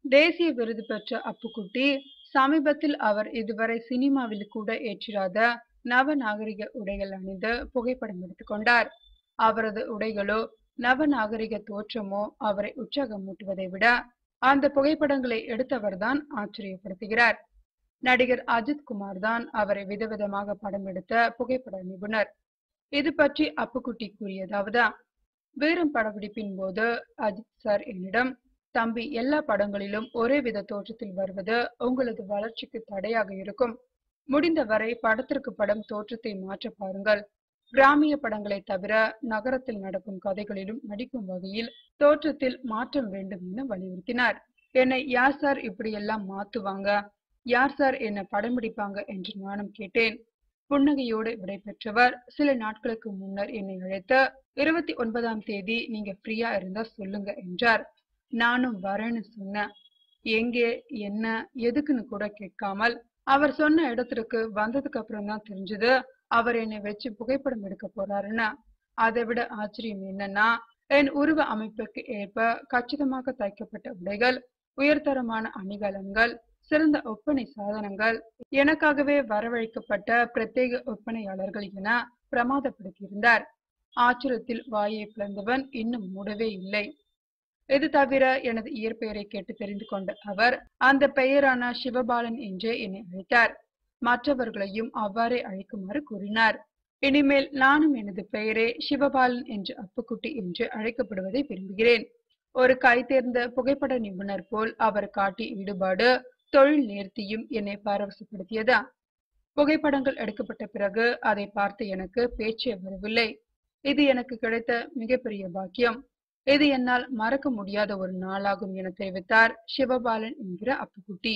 தேசிய விருது பெற்ற அப்புக்குட்டி சமீபத்தில் அவர் இதுவரை சினிமாவில் கூட ஏற்றிராத நவநாகரிக உடைகள் அணிந்து புகைப்படம் எடுத்துக் கொண்டார். அவரது உடைகளோ நவநாகரிக தோற்றமோ அவரை உற்சாகமூட்டுவதை விட அந்த புகைப்படங்களை எடுத்தவர்தான் ஆச்சரியப்படுத்துகிறார். நடிகர் அஜித் குமார் தான் அவரை விதவிதமாக படம் எடுத்த புகைப்பட நிபுணர். இது பற்றி அப்புக்குட்டி கூறியதாவது, வீரம் படப்பிடிப்பின் போது அஜித் சார் என்னிடம், தம்பி, எல்லா படங்களிலும் ஒரே வித தோற்றத்தில் வருவது உங்களது வளர்ச்சிக்கு தடையாக இருக்கும். முடிந்தவரை படத்திற்கு படம் தோற்றத்தை மாற்ற பாருங்கள். கிராமிய படங்களை தவிர நகரத்தில் நடக்கும் கதைகளிலும் நடிக்கும் வகையில் தோற்றத்தில் மாற்றம் வேண்டும் என வலியுறுத்தினார். என்னை யார் சார் இப்படியெல்லாம் மாத்துவாங்க, யார் சார் என்ன படம் பிடிப்பாங்க என்று நானும் கேட்டேன். புன்னகையோடு விடை பெற்றவர், சில நாட்களுக்கு முன்னர் என்னை அழைத்து 29ஆம் தேதி நீங்க ஃப்ரீயா இருந்தா சொல்லுங்க என்றார். நானும் வரேன்னு சொன்னேன். எங்கே, என்ன, எதுக்குன்னு கூட கேட்காமல் அவர் சொன்ன இடத்திற்கு வந்ததுக்கு அப்புறம் தான் தெரிஞ்சது அவர் என்னை வச்சு புகைப்படம் எடுக்க போறாருன்னு. அதை விட ஆச்சரியம் என்னன்னா, என் உருவ அமைப்புக்கு ஏற்ப கச்சிதமாக தைக்கப்பட்ட உடைகள், உயர்தரமான அணிகலன்கள், சிறந்த ஒப்பனை சாதனங்கள், எனக்காகவே வரவழைக்கப்பட்ட பிரத்யேக ஒப்பனையாளர்கள் என பிரமாதப்படுத்தியிருந்தார். ஆச்சரியத்தில் வாயை பிளந்தவன் இன்னும் மூடவே இல்லை. இது தவிர எனது இயற்பெயரை கேட்டு தெரிந்து கொண்ட அவர் அந்த பெயரான சிவபாலன் என்றே என்னை அழைத்தார். மற்றவர்களையும் அவ்வாறே அழைக்குமாறு கூறினார். இனிமேல் நானும் எனது பெயரே சிவபாலன் என்று அப்புக்குட்டி என்று அழைக்கப்படுவதை விரும்புகிறேன். ஒரு கைதேர்ந்த புகைப்பட நிபுணர் போல் அவர் காட்டிய ஈடுபாடு, தொழில் நேர்த்தியும் என்னை பரவசப்படுத்தியதா. புகைப்படங்கள் எடுக்கப்பட்ட பிறகு அதை பார்த்து எனக்கு பேச்சே வரவில்லை. இது எனக்கு கிடைத்த மிகப்பெரிய பாக்கியம். இது என்னால் மறக்க முடியாத ஒரு நாளாகும் என தெரிவித்தார் சிவபாலன் என்கிற அப்புக்குட்டி.